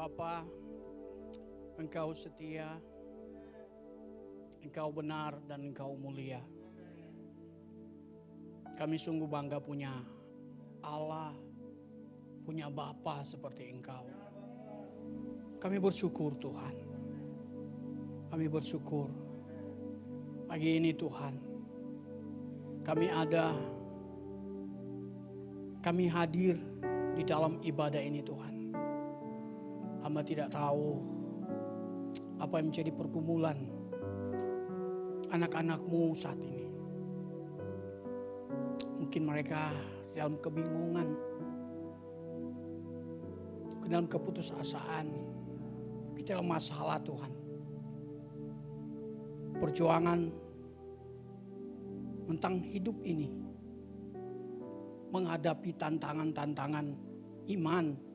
Bapa, Engkau setia, Engkau benar dan Engkau mulia. Kami sungguh bangga punya Allah, punya Bapa seperti Engkau. Kami bersyukur Tuhan. Kami bersyukur pagi ini Tuhan. Kami hadir di dalam ibadah ini Tuhan. Hamba tidak tahu apa yang menjadi pergumulan anak-anak-Mu saat ini. Mungkin mereka dalam kebingungan, dalam keputusasaan, dalam masalah Tuhan. Perjuangan tentang hidup ini, menghadapi tantangan-tantangan iman,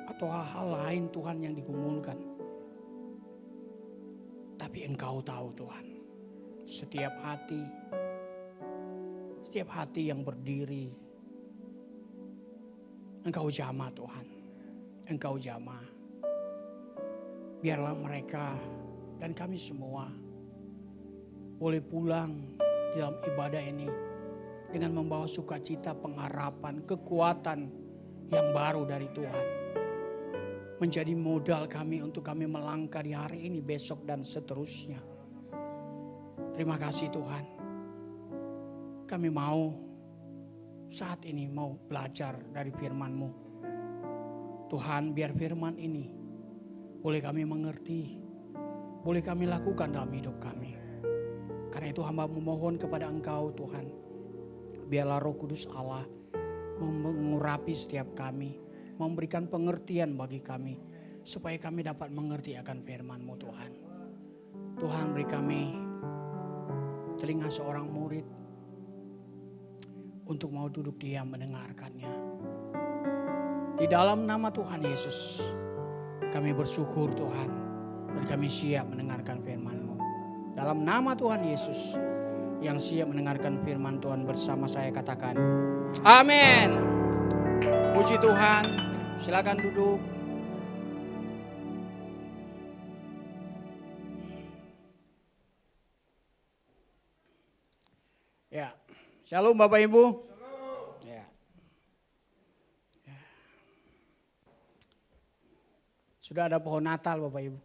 atau hal-hal lain Tuhan yang digumulkan. Tapi Engkau tahu Tuhan, setiap hati yang berdiri, Engkau jamah Tuhan, Engkau jamah. Biarlah mereka dan kami semua boleh pulang dalam ibadah ini dengan membawa sukacita, pengharapan, kekuatan yang baru dari Tuhan. Menjadi modal kami untuk kami melangkah di hari ini, besok dan seterusnya. Terima kasih Tuhan. Kami mau saat ini mau belajar dari firman-Mu. Tuhan, biar firman ini boleh kami mengerti, boleh kami lakukan dalam hidup kami. Karena itu hamba memohon kepada Engkau Tuhan, biarlah Roh Kudus Allah mengurapi setiap kami, memberikan pengertian bagi kami, supaya kami dapat mengerti akan firman-Mu Tuhan. Tuhan, beri kami telinga seorang murid untuk mau duduk diam mendengarkannya. Di dalam nama Tuhan Yesus, kami bersyukur Tuhan, dan kami siap mendengarkan firman-Mu. Dalam nama Tuhan Yesus, yang siap mendengarkan firman Tuhan bersama saya katakan, amin. Puji Tuhan. Silakan duduk. Ya, shalom Bapak Ibu. Shalom. Ya. Sudah ada pohon Natal Bapak Ibu.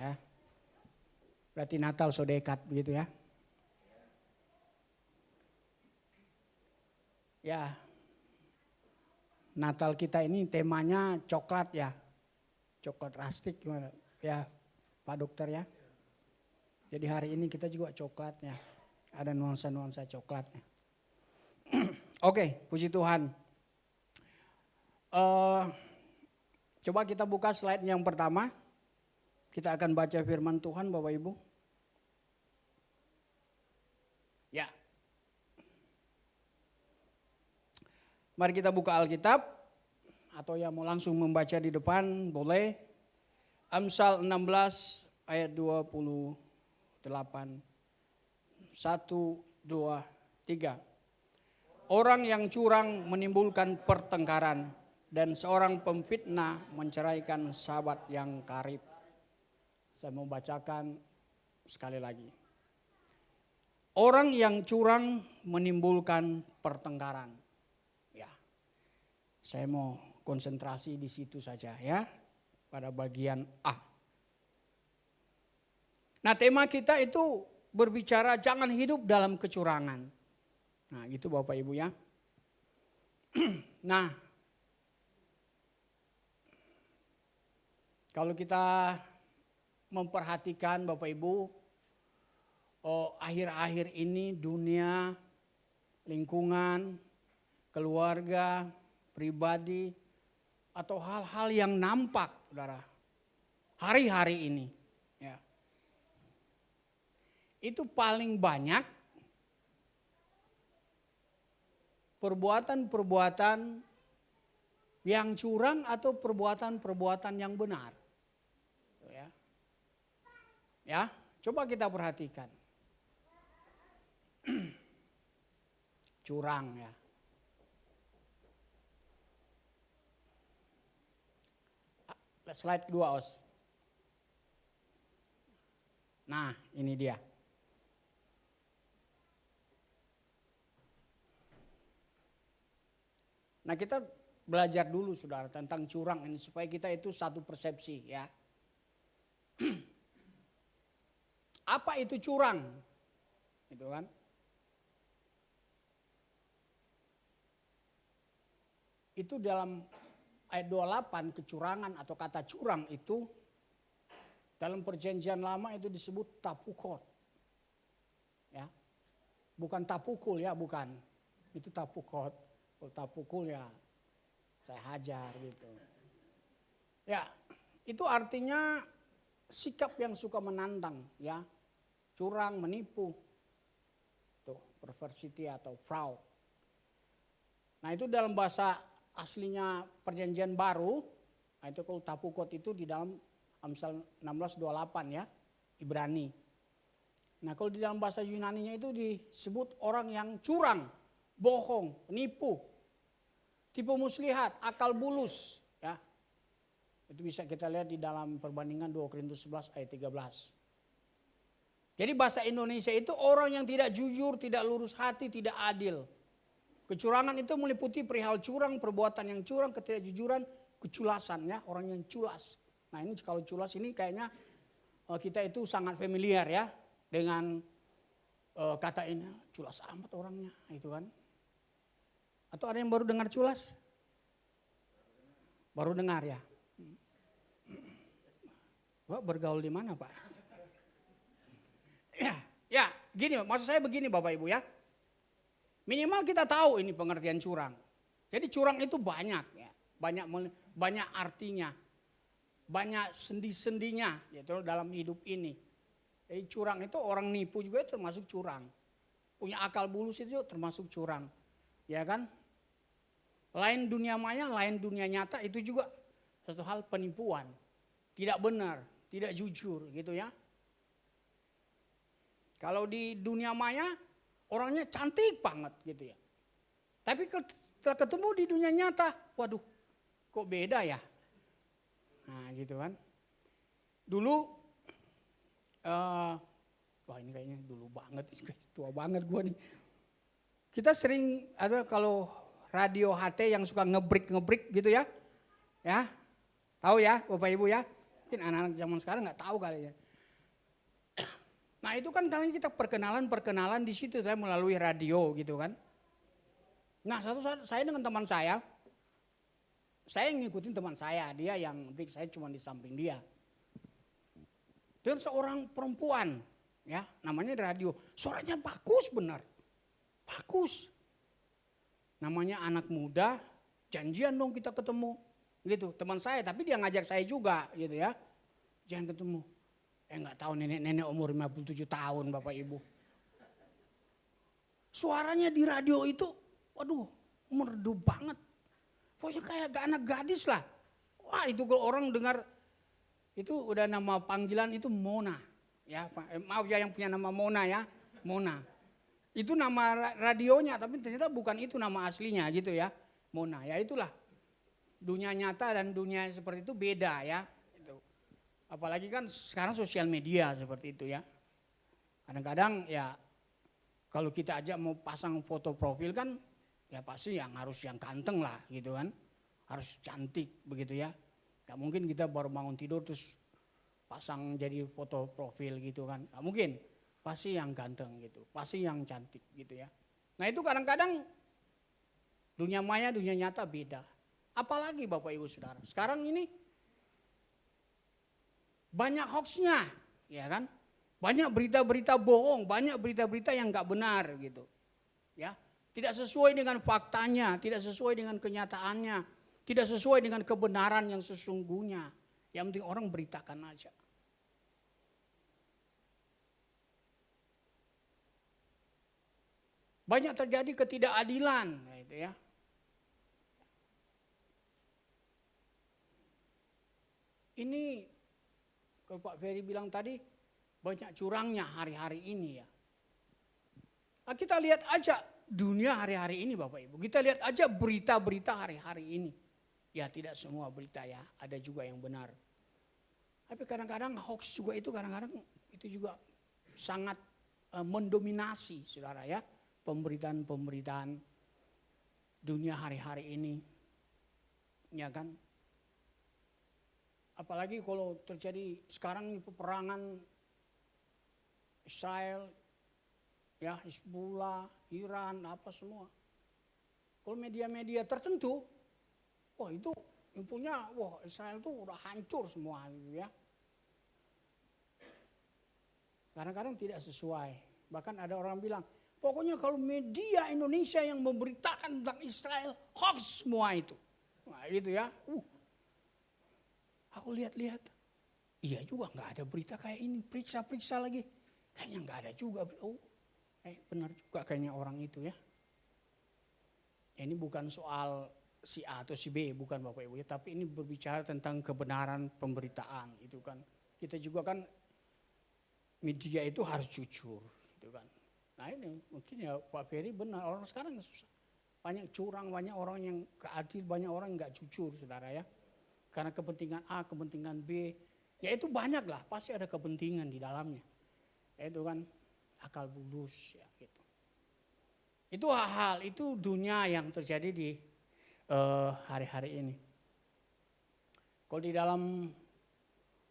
Ya. Berarti Natal so dekat begitu ya. Ya. Natal kita ini temanya coklat ya. Coklat rustik gimana? Ya Pak Dokter ya. Jadi hari ini kita juga coklatnya. Ada nuansa-nuansa coklatnya. Oke, puji Tuhan. Coba kita buka slide yang pertama. Kita akan baca firman Tuhan Bapak Ibu. Ya. Mari kita buka Alkitab, atau yang mau langsung membaca di depan boleh. Amsal 16 ayat 28. 1, 2, 3. Orang yang curang menimbulkan pertengkaran, dan seorang pemfitnah menceraikan sahabat yang karib. Saya mau bacakan sekali lagi. Orang yang curang menimbulkan pertengkaran. Saya mau konsentrasi di situ saja ya, pada bagian A. Nah, tema kita itu berbicara jangan hidup dalam kecurangan. Nah, gitu Bapak Ibu ya. Nah, kalau kita memperhatikan Bapak Ibu, akhir-akhir ini dunia, lingkungan, keluarga, pribadi, atau hal-hal yang nampak, saudara, hari-hari ini, ya, itu paling banyak perbuatan-perbuatan yang curang atau perbuatan-perbuatan yang benar, ya, coba kita perhatikan, curang ya. Slide kedua, Os. Nah, ini dia. Nah, kita belajar dulu saudara tentang curang ini supaya kita itu satu persepsi ya. Apa itu curang? Gitu kan? Itu dalam ayat 28 kecurangan atau kata curang itu dalam perjanjian lama itu disebut tapukot. Ya. Bukan tapukul ya, bukan. Itu tapukot. Kalau tapukul ya saya hajar gitu. Ya, itu artinya sikap yang suka menantang ya. Curang, menipu. Tuh, perversity atau fraud. Nah, itu dalam bahasa aslinya perjanjian baru, nah itu kalau tapukot itu di dalam Amsal 16:28 ya, Ibrani. Nah, kalau di dalam bahasa Yunaninya itu disebut orang yang curang, bohong, penipu, tipu muslihat, akal bulus ya. Itu bisa kita lihat di dalam perbandingan 2 Korintus 11 ayat 13. Jadi bahasa Indonesia itu orang yang tidak jujur, tidak lurus hati, tidak adil. Kecurangan itu meliputi perihal curang, perbuatan yang curang, ketidakjujuran, keculasan ya, orang yang culas. Nah, ini kalau culas ini kayaknya kita itu sangat familiar ya dengan kata ini, culas amat orangnya, itu kan. Atau ada yang baru dengar culas? Baru dengar ya. Pak bergaul di mana, Pak? Ya, gini, maksud saya begini Bapak Ibu ya. Minimal kita tahu ini pengertian curang. Jadi curang itu banyak ya, banyak artinya, banyak sendi-sendinya gitu dalam hidup ini. Jadi curang itu orang nipu juga itu termasuk curang. Punya akal bulus itu termasuk curang. Ya kan? Lain dunia maya, lain dunia nyata itu juga satu hal penipuan. Tidak benar, tidak jujur gitu ya. Kalau di dunia maya orangnya cantik banget gitu ya. Tapi setelah ketemu di dunia nyata, waduh kok beda ya. Nah gitu kan. Dulu, wah ini kayaknya dulu banget, tua banget gue nih. Kita sering ada kalau radio HT yang suka ngebrik gitu ya. Ya, tahu ya Bapak Ibu ya. Mungkin anak-anak zaman sekarang nggak tahu kali ya. Nah itu kan kalian kita perkenalan di situ saya melalui radio gitu kan. Nah satu saat saya dengan teman saya ngikutin teman saya, dia yang break, saya cuma di samping dia. Dan seorang perempuan ya namanya radio, suaranya bagus benar, bagus. Namanya anak muda, janjian dong kita ketemu gitu. Teman saya tapi dia ngajak saya juga gitu ya, jangan ketemu. Enggak tahu nenek-nenek umur 57 tahun Bapak Ibu. Suaranya di radio itu, waduh merdu banget. Pokoknya kayak anak gadis lah. Wah itu kalau orang dengar, itu udah nama panggilan itu Mona. Ya, maaf ya yang punya nama Mona ya, Mona. Itu nama radionya tapi ternyata bukan itu nama aslinya gitu ya. Mona, ya itulah. Dunia nyata dan dunia seperti itu beda ya. Apalagi kan sekarang sosial media seperti itu ya. Kadang-kadang ya kalau kita aja mau pasang foto profil kan ya pasti yang harus yang ganteng lah gitu kan. Harus cantik begitu ya. Gak mungkin kita baru bangun tidur terus pasang jadi foto profil gitu kan. Gak mungkin. Pasti yang ganteng gitu. Pasti yang cantik gitu ya. Nah itu kadang-kadang dunia maya, dunia nyata beda. Apalagi Bapak Ibu Saudara. Sekarang ini banyak hoaxnya, ya kan? Banyak berita-berita bohong, banyak berita-berita yang nggak benar gitu, ya. Tidak sesuai dengan faktanya, tidak sesuai dengan kenyataannya, tidak sesuai dengan kebenaran yang sesungguhnya. Yang penting orang beritakan aja. Banyak terjadi ketidakadilan, gitu ya. Ini kalau Pak Ferry bilang tadi banyak curangnya hari-hari ini ya. Nah, kita lihat aja dunia hari-hari ini Bapak Ibu. Kita lihat aja berita-berita hari-hari ini. Ya tidak semua berita ya, ada juga yang benar. Tapi kadang-kadang hoax juga itu kadang-kadang itu juga sangat mendominasi saudara ya. Pemberitaan-pemberitaan dunia hari-hari ini. Ya kan. Apalagi kalau terjadi sekarang ini peperangan Israel, ya Hizbullah, Iran, apa semua. Kalau media-media tertentu, wah itu infonya, wah Israel tuh udah hancur semua gitu ya. Kadang-kadang tidak sesuai. Bahkan ada orang bilang, pokoknya kalau media Indonesia yang memberitakan tentang Israel, hoax semua itu. Nah gitu ya. Aku lihat-lihat, iya juga nggak ada berita kayak ini, periksa-periksa lagi. Kayaknya nggak ada juga. Benar juga kayaknya orang itu ya. Ini bukan soal si A atau si B, bukan Bapak Ibu ya. Tapi ini berbicara tentang kebenaran pemberitaan itu kan. Kita juga kan media itu harus jujur gitu kan. Nah ini mungkin ya Pak Ferry benar, orang sekarang susah. Banyak curang, banyak orang yang keadil, banyak orang yang nggak jujur saudara ya. Karena kepentingan A, kepentingan B, ya itu banyak lah, pasti ada kepentingan di dalamnya. Itu kan akal bulus ya gitu. Itu hal-hal, itu dunia yang terjadi di hari-hari ini. Kalau di dalam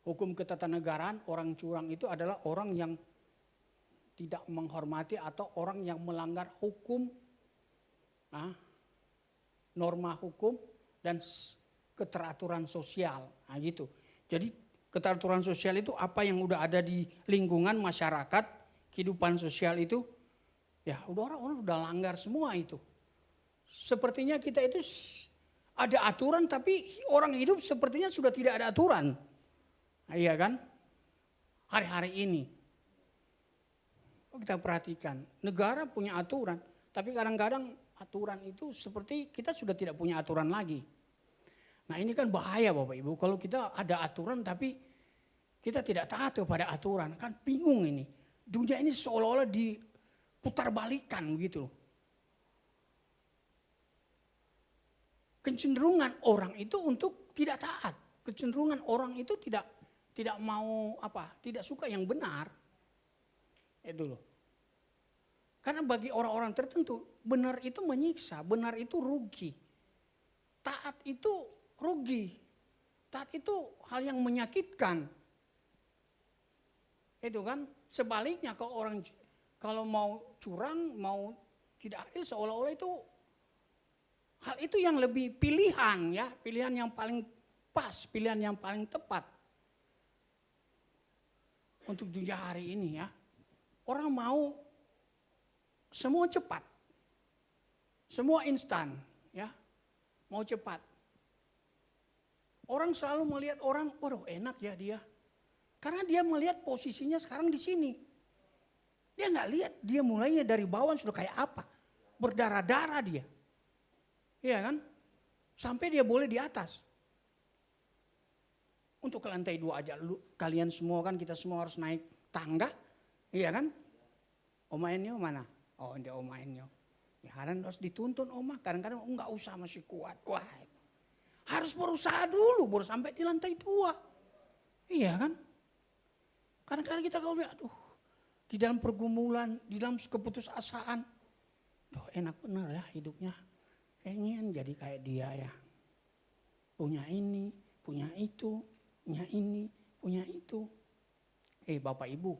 hukum ketatanegaraan, orang curang itu adalah orang yang tidak menghormati atau orang yang melanggar hukum, norma hukum dan keteraturan sosial. Nah gitu. Jadi keteraturan sosial itu apa yang udah ada di lingkungan masyarakat, kehidupan sosial itu, ya udah orang-orang udah langgar semua itu. Sepertinya kita itu ada aturan tapi orang hidup sepertinya sudah tidak ada aturan. Nah, iya kan? Hari-hari ini. Kita perhatikan, negara punya aturan, tapi kadang-kadang aturan itu seperti kita sudah tidak punya aturan lagi. Nah ini kan bahaya Bapak Ibu, kalau kita ada aturan tapi kita tidak taat kepada aturan, kan bingung ini. Dunia ini seolah-olah diputarbalikan begitu. Kecenderungan orang itu untuk tidak taat, kecenderungan orang itu tidak mau tidak suka yang benar. Itu loh. Karena bagi orang-orang tertentu, benar itu menyiksa, benar itu rugi. Taat itu rugi. Taat itu hal yang menyakitkan. Itu kan sebaliknya kalau mau curang, mau tidak adil seolah-olah itu hal itu yang lebih pilihan ya, pilihan yang paling pas, pilihan yang paling tepat. Untuk dunia hari ini ya. Orang mau semua cepat. Semua instan ya. Mau cepat. Orang selalu melihat orang, waduh enak ya dia. Karena dia melihat posisinya sekarang di sini. Dia nggak lihat dia mulainya dari bawah sudah kayak apa. Berdarah-darah dia. Iya kan? Sampai dia boleh di atas. Untuk ke lantai 2 aja. Kalian semua kan kita semua harus naik tangga. Iya kan? Oma Enyo mana? Oh dia Oma Enyo. Ya kadang harus dituntun Oma. Kadang-kadang nggak usah masih kuat. Wah. Harus berusaha dulu baru sampai di lantai 2. Iya kan? Kadang-kadang kita kalau lihat, di dalam pergumulan, di dalam keputusasaan. Enak benar ya hidupnya. Pengen jadi kayak dia ya. Punya ini, punya itu, punya ini, punya itu. Bapak Ibu.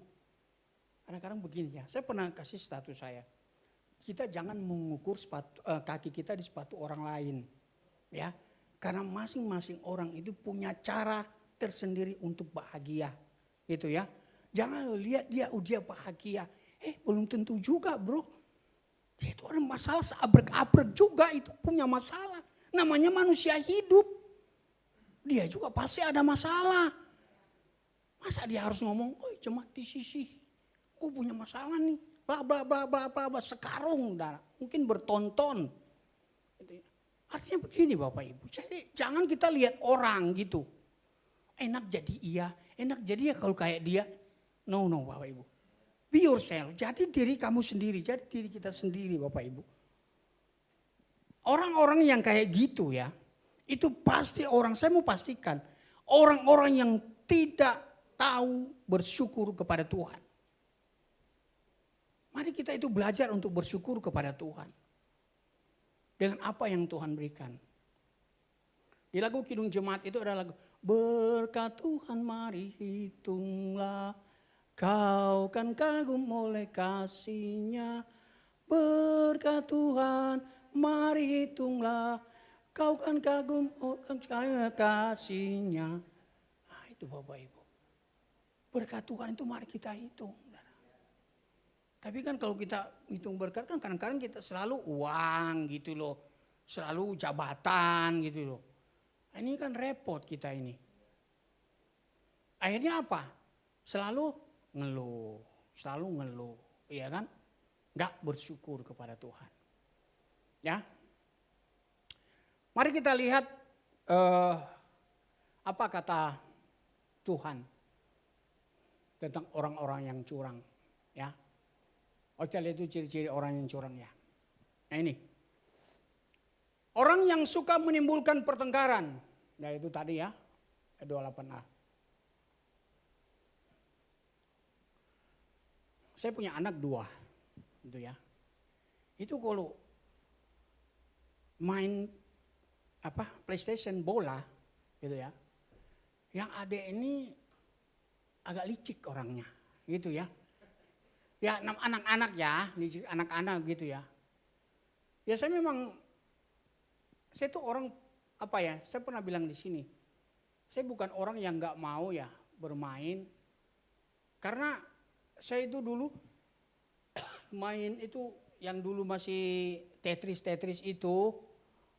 Kadang-kadang begini ya, saya pernah kasih status saya. Kita jangan mengukur kaki kita di sepatu orang lain. Ya. Karena masing-masing orang itu punya cara tersendiri untuk bahagia. Gitu ya. Jangan lihat dia bahagia. Belum tentu juga bro. Dia itu ada masalah seabrek-abrek juga itu punya masalah. Namanya manusia hidup. Dia juga pasti ada masalah. Masa dia harus ngomong, jemaat di sisi. Gue punya masalah nih. Bla bla bla bla bla sekarung. Mungkin bertonton. Artinya begini Bapak Ibu, jadi jangan kita lihat orang gitu. Enak jadi iya, enak jadi ya kalau kayak dia. No Bapak Ibu. Be yourself, jadi diri kamu sendiri, jadi diri kita sendiri Bapak Ibu. Orang-orang yang kayak gitu ya, itu pasti saya mau pastikan. Orang-orang yang tidak tahu bersyukur kepada Tuhan. Mari kita itu belajar untuk bersyukur kepada Tuhan. Dengan apa yang Tuhan berikan. Di lagu Kidung Jemaat itu ada lagu, berkat Tuhan mari hitunglah, kau kan kagum oleh kasih-Nya. Berkat Tuhan mari hitunglah, kau kan kagum oleh kasih-Nya. Nah itu Bapak Ibu. Berkat Tuhan itu mari kita hitung. Tapi kan kalau kita hitung berkat kan kadang-kadang kita selalu uang gitu loh. Selalu jabatan gitu loh. Ini kan repot kita ini. Akhirnya apa? Selalu ngeluh. Iya kan? Gak bersyukur kepada Tuhan. Ya. Mari kita lihat apa kata Tuhan tentang orang-orang yang curang. Ya. Kita lihat itu ciri-ciri orang yang curang ya. Nah ini. Orang yang suka menimbulkan pertengkaran. Ya itu tadi ya. 28a. Saya punya anak 2. Gitu ya. Itu kalau main PlayStation bola gitu ya. Yang adik ini agak licik orangnya. Gitu ya. Ya anak-anak ya, anak-anak gitu ya. Ya saya tuh orang saya pernah bilang di sini. Saya bukan orang yang nggak mau ya bermain. Karena saya itu dulu main itu yang dulu masih Tetris itu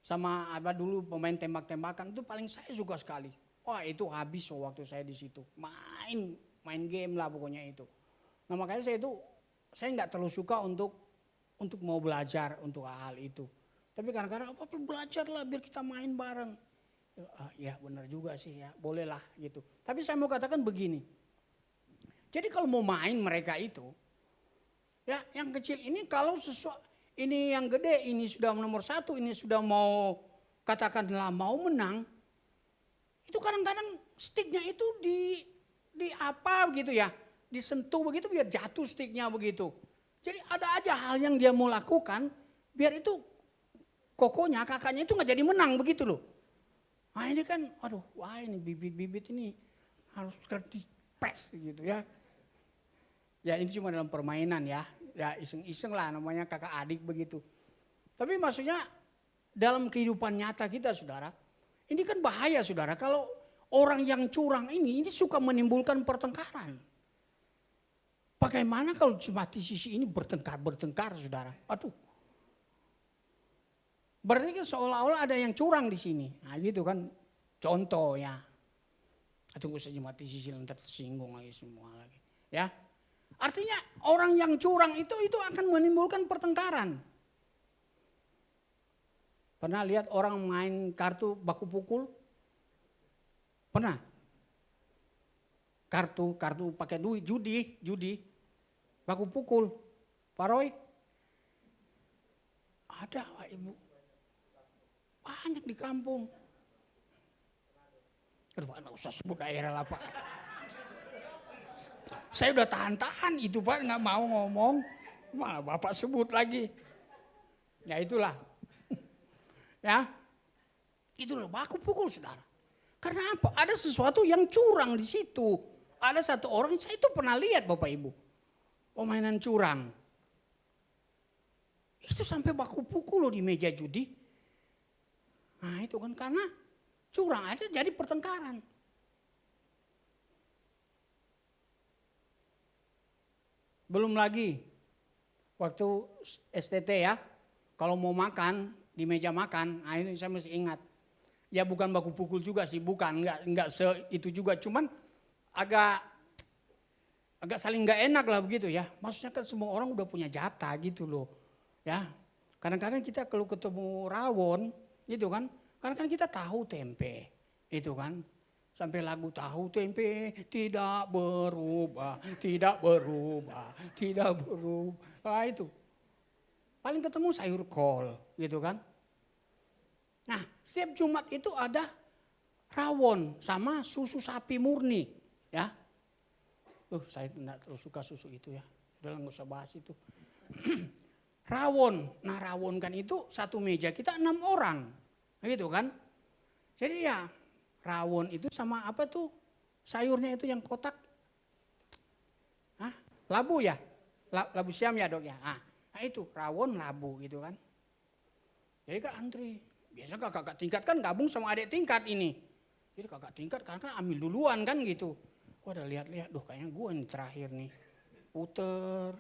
sama dulu pemain tembak-tembakan itu paling saya suka sekali. Wah itu habis waktu saya di situ. Main game lah pokoknya itu. Nah makanya saya nggak terlalu suka untuk mau belajar untuk hal itu. Tapi kadang-kadang belajar lah biar kita main bareng. Ya benar juga sih ya, bolehlah gitu. Tapi saya mau katakan begini. Jadi kalau mau main mereka itu, ya yang kecil ini kalau ini yang gede, ini sudah nomor 1, ini sudah mau katakanlah mau menang. Itu kadang-kadang sticknya itu di apa gitu ya. Disentuh begitu biar jatuh sticknya begitu. Jadi ada aja hal yang dia mau lakukan biar itu kakaknya itu gak jadi menang begitu loh. Nah ini kan ini bibit-bibit ini harus dipres gitu ya. Ya ini cuma dalam permainan ya. Ya iseng-iseng lah namanya kakak adik begitu. Tapi maksudnya dalam kehidupan nyata kita saudara. Ini kan bahaya saudara kalau orang yang curang ini suka menimbulkan pertengkaran. Bagaimana kalau jemaat di sisi ini bertengkar saudara. Berarti kan seolah-olah ada yang curang di sini. Nah gitu kan contoh ya. Tunggu saja mati sisi nanti tersinggung lagi semua lagi. Ya. Artinya orang yang curang itu akan menimbulkan pertengkaran. Pernah lihat orang main kartu baku pukul? Pernah? Kartu pakai duit, judi. Baku pukul. Pak Roy? Ada Pak Ibu. Banyak di kampung. Aduh, nggak usah sebut daerah lah Pak. Saya udah tahan itu Pak, nggak mau ngomong. Malah Bapak sebut lagi. Ya itulah. Ya. Itulah baku pukul saudara. Karena apa? Ada sesuatu yang curang di situ. Ada satu orang, saya itu pernah lihat Bapak Ibu. Permainan curang. Itu sampai baku pukul loh di meja judi. Nah itu kan karena curang aja jadi pertengkaran. Belum lagi waktu STT ya, kalau mau makan di meja makan, nah ini saya masih ingat. Ya bukan baku pukul juga sih, bukan, enggak itu juga, cuman agak saling enggak enak lah begitu ya. Maksudnya kan semua orang udah punya jatah gitu loh. Ya. Kadang-kadang kita kalau ketemu rawon gitu kan, kadang-kadang kita tahu tempe. Itu kan. Sampai lagu tahu tempe tidak berubah. Nah itu. Paling ketemu sayur kol gitu kan. Nah setiap Jumat itu ada rawon sama susu sapi murni. Ya, saya tidak terlalu suka susu itu ya. Udah nggak usah bahas itu. Rawon, nah rawon kan itu satu meja kita 6 orang, gitu kan? Jadi ya rawon itu sama apa tuh sayurnya itu yang kotak? Hah? Labu ya? Labu siam ya dok ya? Nah itu rawon labu gitu kan. Jadi kak antri, biasa kakak tingkat kan gabung sama adik tingkat ini. Jadi kakak tingkat kan ambil duluan kan gitu. Wah udah lihat-lihat, kayaknya gue yang terakhir nih. Puter,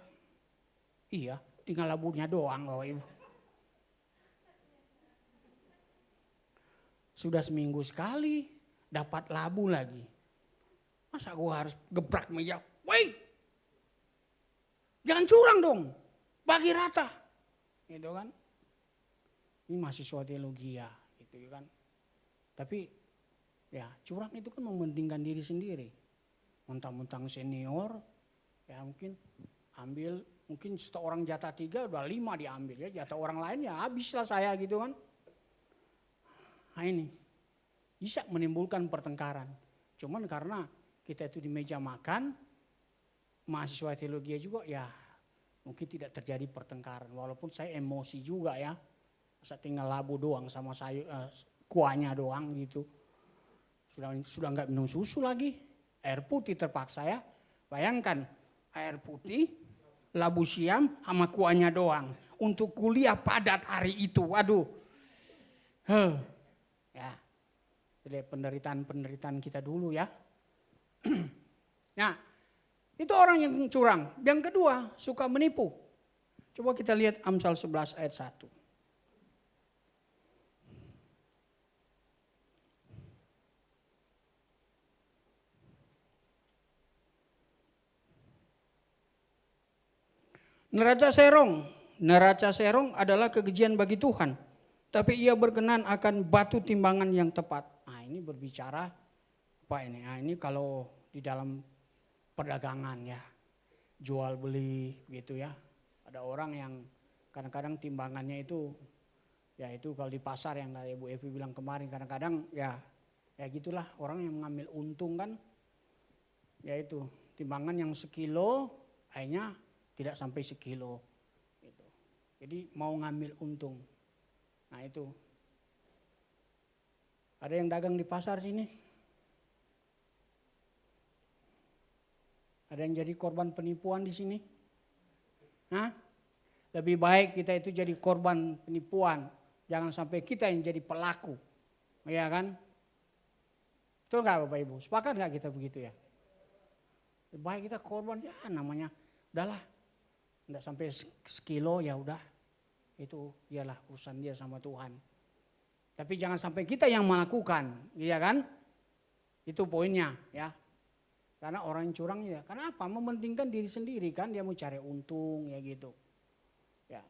iya tinggal labunya doang Bapak Ibu. Sudah seminggu sekali dapat labu lagi. Masa gue harus gebrak meja, woi jangan curang dong, bagi rata. Gitu kan. Ini mahasiswa teologi ya, gitu kan. Tapi ya curang itu kan mementingkan diri sendiri. Mentang-mentang senior, ya mungkin ambil, mungkin seorang jatah 3 udah 5 diambil ya, jatah orang lain ya habislah saya gitu kan. Nah ini bisa menimbulkan pertengkaran. Cuman karena kita itu di meja makan, mahasiswa teologi juga ya mungkin tidak terjadi pertengkaran. Walaupun saya emosi juga ya, masa tinggal labu doang sama sayur, kuahnya doang gitu. Sudah nggak minum susu lagi, air putih terpaksa ya. Bayangkan air putih, labu siam sama kuahnya doang. Untuk kuliah padat hari itu, waduh. Ya, jadi penderitaan kita dulu ya. Nah, itu orang yang curang. Yang kedua, suka menipu. Coba kita lihat Amsal 11 ayat 1. Neraca serong adalah kekejian bagi Tuhan. Tapi ia berkenan akan batu timbangan yang tepat. Nah ini berbicara apa ini? Nah ini kalau di dalam perdagangan ya. Jual beli gitu ya. Ada orang yang kadang-kadang timbangannya itu, ya itu kalau di pasar yang kayak Bu Evi bilang kemarin, kadang-kadang ya gitulah orang yang mengambil untung kan. Ya itu timbangan yang sekilo akhirnya tidak sampai sekilo. Gitu. Jadi mau ngambil untung. Nah itu. Ada yang dagang di pasar sini? Ada yang jadi korban penipuan di sini? Hah? Lebih baik kita itu jadi korban penipuan. Jangan sampai kita yang jadi pelaku. Ya kan? Betul nggak Bapak Ibu? Sepakat nggak kita begitu ya? Lebih baik kita korban, ya namanya udahlah. Nggak sampai sekilo ya udah. Itu ialah urusan dia sama Tuhan. Tapi jangan sampai kita yang melakukan, iya kan? Itu poinnya ya. Karena orang yang curang ya, kenapa? Mementingkan diri sendiri kan, dia mau cari untung ya gitu. Ya,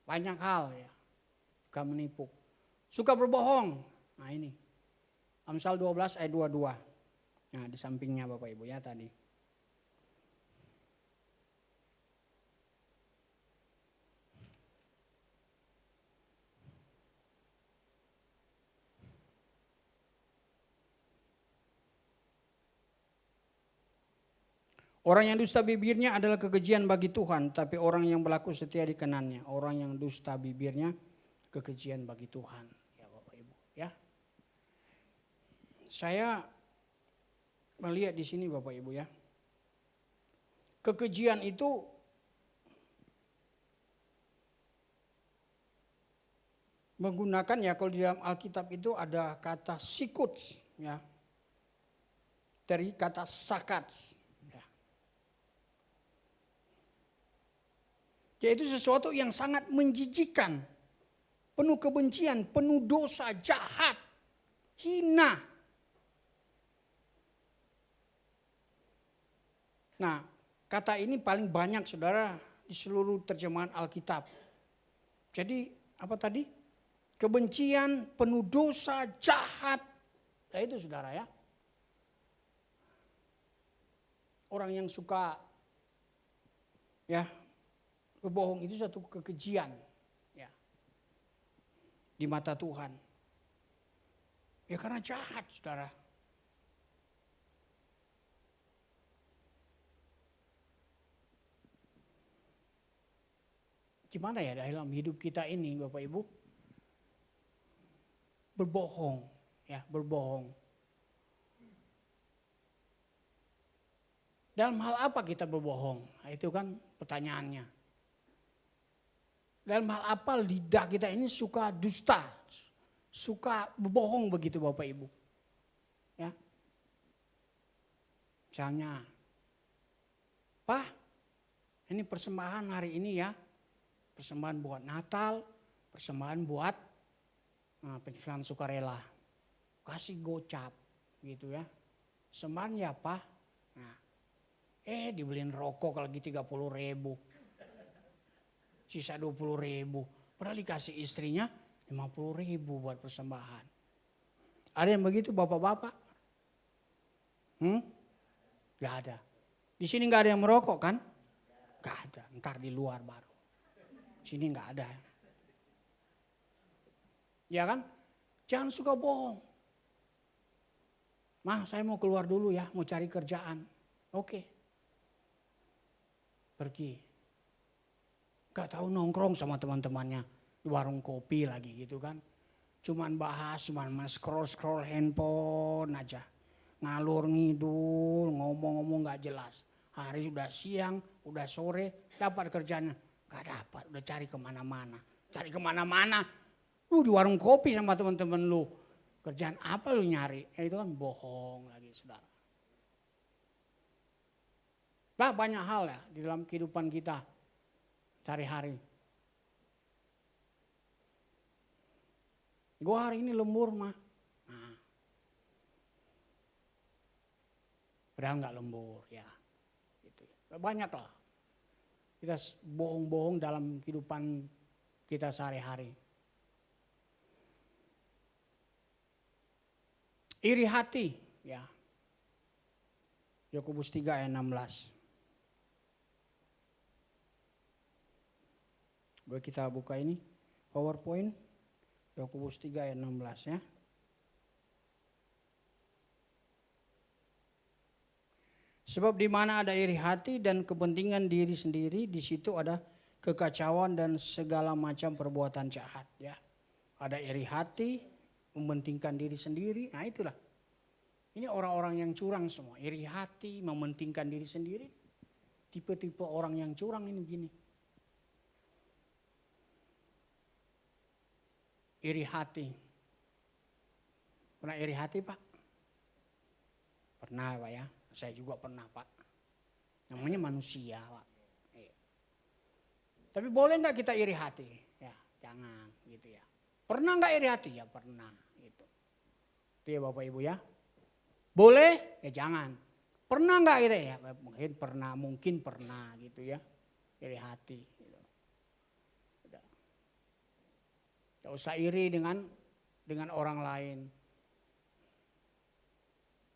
banyak hal ya. Suka menipu, suka berbohong. Nah ini, Amsal 12 ayat 22. Nah di sampingnya Bapak Ibu ya tadi. Orang yang dusta bibirnya adalah kekejian bagi Tuhan, tapi orang yang berlaku setia dikenannya. Orang yang dusta bibirnya kekejian bagi Tuhan. Ya Bapak Ibu, ya. Saya melihat di sini Bapak Ibu ya. Kekejian itu menggunakan ya, kalau di dalam Alkitab itu ada kata sikuts ya. Dari kata sakats. Yaitu sesuatu yang sangat menjijikan, penuh kebencian, penuh dosa, jahat, hina. Nah, kata ini paling banyak saudara di seluruh terjemahan Alkitab. Jadi apa tadi? Kebencian, penuh dosa, jahat. Nah itu saudara ya. Orang yang suka ya berbohong itu satu kekejian ya di mata Tuhan. Ya karena jahat saudara. gimana ya dalam hidup kita ini Bapak Ibu? Berbohong, ya berbohong. Dalam hal apa kita berbohong? Nah, itu kan pertanyaannya. Dalam hal apa lidah kita ini suka dusta, suka berbohong begitu Bapak Ibu. Ya. Misalnya, Pak, ini persembahan hari ini ya. Persembahan buat Natal, persembahan buat penciptaan sukarela. Kasih gocap gitu ya. Persembahan ya Pak. Nah, dibeliin rokok lagi 30.000. Sisa 20.000. Padahal dikasih istrinya 50.000 buat persembahan. Ada yang begitu bapak-bapak? Gak ada. Di sini gak ada yang merokok kan? Gak ada. Ntar di luar baru. Sini gak ada. Ya kan? Jangan suka bohong. Mah saya mau keluar dulu ya. Mau cari kerjaan. Oke. Pergi. Gak tahu nongkrong sama teman-temannya. Di warung kopi lagi gitu kan. Cuman bahas, cuman scroll handphone aja. Ngalur ngidul, ngomong-ngomong gak jelas. Hari udah siang, udah sore, dapat kerjanya. Gak dapat, udah cari kemana-mana. Cari kemana-mana. Lu di warung kopi sama teman-teman lu. Kerjaan apa lu nyari? Itu kan bohong lagi saudara. Bah, banyak hal ya di dalam kehidupan kita sehari-hari. Gue hari ini lembur mah. Nah. Padahal nggak lembur ya. Gitu. Banyak lah. Kita bohong-bohong dalam kehidupan kita sehari-hari. Iri hati ya. Yakobus 3 ayat 16. Boleh kita buka ini PowerPoint. Yakobus 3 ayat 16 ya. Sebab di mana ada iri hati dan kepentingan diri sendiri, di situ ada kekacauan dan segala macam perbuatan jahat ya. Ada iri hati, mementingkan diri sendiri. Nah itulah. Ini orang-orang yang curang semua. Iri hati, mementingkan diri sendiri. Tipe-tipe orang yang curang ini begini. Iri hati. Pernah iri hati Pak? Pernah Pak ya. Saya juga pernah Pak. Namanya manusia Pak. Tapi boleh nggak kita iri hati? Ya jangan gitu ya. Pernah nggak iri hati? Ya pernah gitu. Itu ya Bapak Ibu ya. Boleh? Ya jangan. Pernah nggak gitu ya? Mungkin pernah gitu ya. Iri hati. Gitu. Udah. Gak usah iri dengan orang lain.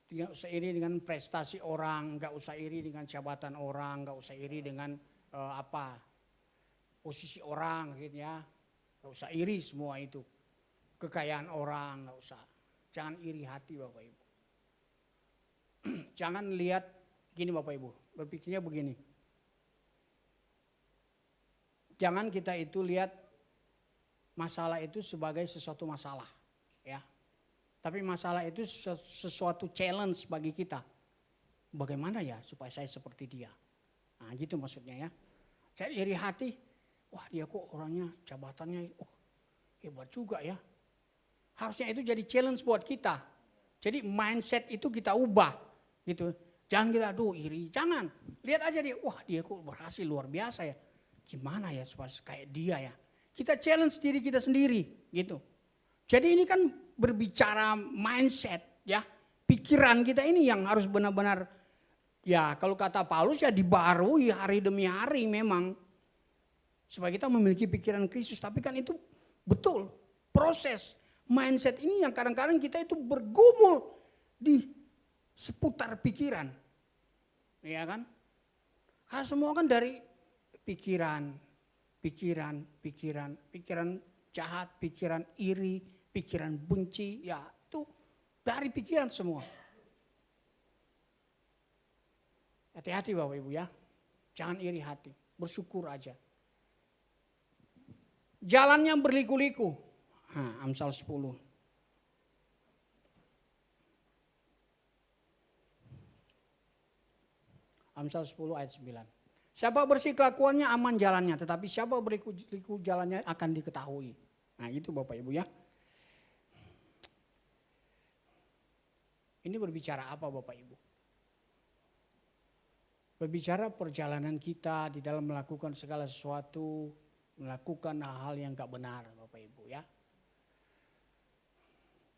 Gak usah iri dengan prestasi orang. Gak usah iri dengan jabatan orang. Gak usah iri dengan posisi orang gitu ya. Gak usah iri semua itu. Kekayaan orang gak usah. Jangan iri hati Bapak Ibu. Jangan lihat gini Bapak Ibu, berpikirnya begini. Jangan kita itu lihat masalah itu sebagai sesuatu masalah, ya. Tapi masalah itu sesuatu challenge bagi kita. Bagaimana ya supaya saya seperti dia? Nah gitu maksudnya ya. Saya iri hati, wah dia kok orangnya jabatannya, hebat juga ya. Harusnya itu jadi challenge buat kita. Jadi mindset itu kita ubah. Gitu. Jangan kita iri, jangan. Lihat aja dia, wah dia kok berhasil luar biasa ya. Gimana ya supaya kayak dia ya. Kita challenge diri kita sendiri gitu. Jadi ini kan berbicara mindset ya. Pikiran kita ini yang harus benar-benar ya kalau kata Paulus ya dibarui hari demi hari memang. Supaya kita memiliki pikiran Kristus. Tapi kan itu betul proses mindset ini yang kadang-kadang kita itu bergumul di seputar pikiran, ya kan? Semua kan dari pikiran jahat, pikiran iri, pikiran benci, ya itu dari pikiran semua. Hati-hati Bapak Ibu ya, jangan iri hati, bersyukur aja. jalannya berliku-liku. Amsal 10. Amsal 10 ayat 9. Siapa bersih kelakuannya aman jalannya, tetapi siapa berliku-liku jalannya akan diketahui. Nah itu Bapak Ibu ya. Ini berbicara apa Bapak Ibu? Berbicara perjalanan kita di dalam melakukan segala sesuatu, melakukan hal-hal yang gak benar Bapak Ibu ya.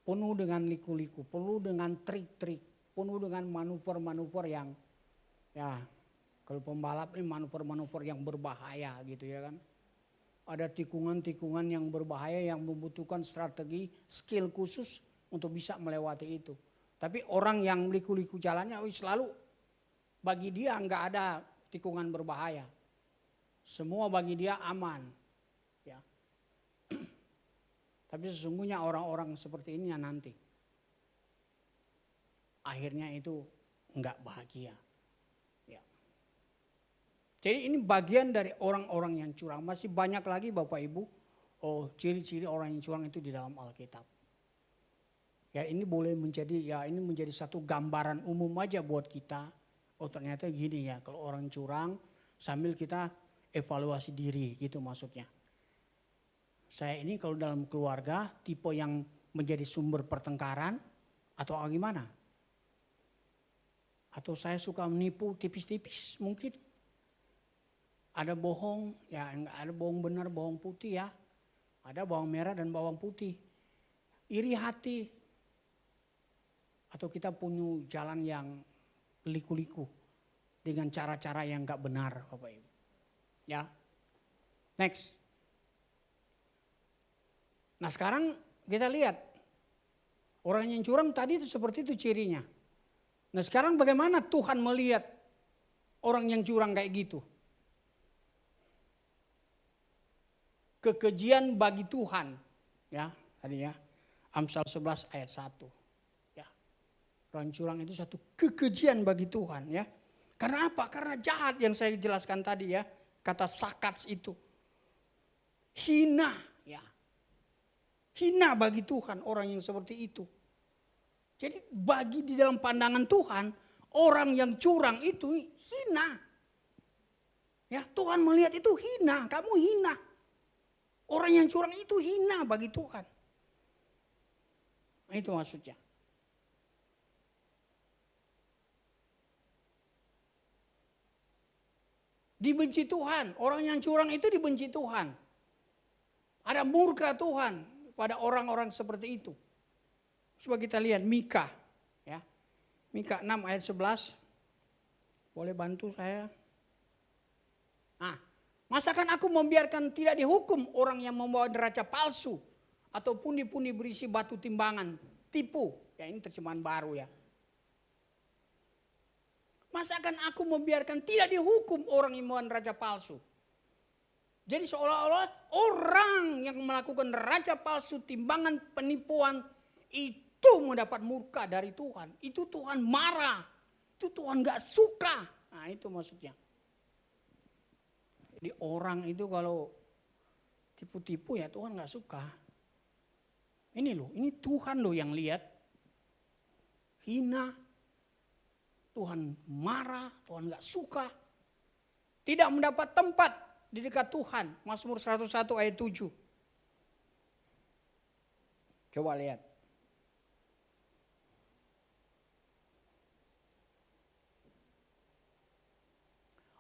Penuh dengan liku-liku, penuh dengan trik-trik, penuh dengan manuver-manuver yang ya kalau pembalap ini manuver-manuver yang berbahaya gitu ya kan. Ada tikungan-tikungan yang berbahaya yang membutuhkan strategi, skill khusus untuk bisa melewati itu. Tapi orang yang liku-liku jalannya selalu bagi dia nggak ada tikungan berbahaya. Semua bagi dia aman. Ya. Tapi sesungguhnya orang-orang seperti ini nanti akhirnya itu nggak bahagia. Ya. Jadi ini bagian dari orang-orang yang curang. Masih banyak lagi Bapak Ibu. Ciri-ciri orang yang curang itu di dalam Alkitab. Ya ini boleh menjadi satu gambaran umum aja buat kita. Ternyata gini ya, kalau orang curang sambil kita evaluasi diri gitu maksudnya. Saya ini kalau dalam keluarga tipe yang menjadi sumber pertengkaran atau gimana? Atau saya suka menipu tipis-tipis mungkin. Ada bohong, ya ada bohong benar, bohong putih ya. Ada bawang merah dan bawang putih. Iri hati. Atau kita punya jalan yang liku-liku dengan cara-cara yang gak benar Bapak Ibu. Ya. Next. Nah sekarang kita lihat. Orang yang curang tadi itu seperti itu cirinya. Nah sekarang bagaimana Tuhan melihat orang yang curang kayak gitu? Kekejian bagi Tuhan. Ya tadi ya. Amsal 11 ayat 1. Orang curang itu satu kekejian bagi Tuhan ya. Karena apa? Karena jahat yang saya jelaskan tadi ya. Kata sakats itu. Hina ya. Hina bagi Tuhan orang yang seperti itu. Jadi bagi di dalam pandangan Tuhan. Orang yang curang itu hina. Ya Tuhan melihat itu hina. Kamu hina. Orang yang curang itu hina bagi Tuhan. Nah, itu maksudnya. Dibenci Tuhan. Orang yang curang itu dibenci Tuhan. Ada murka Tuhan pada orang-orang seperti itu. Coba kita lihat Mika. Ya. Mika 6 ayat 11. Boleh bantu saya? Nah, masakan aku membiarkan tidak dihukum orang yang membawa neraca palsu. Atau pundi-pundi berisi batu timbangan. Tipu. Ya ini terjemahan baru ya. Masakan aku membiarkan tidak dihukum orang yang membawa neraca palsu. Jadi seolah-olah orang yang melakukan neraca palsu, timbangan penipuan itu mendapat murka dari Tuhan. Itu Tuhan marah. Itu Tuhan gak suka. Nah itu maksudnya. Jadi orang itu kalau tipu-tipu ya Tuhan gak suka. Ini loh, ini Tuhan loh yang lihat. Hina. Tuhan marah, Tuhan gak suka. Tidak mendapat tempat di dekat Tuhan. Mazmur 101 ayat 7. Coba lihat.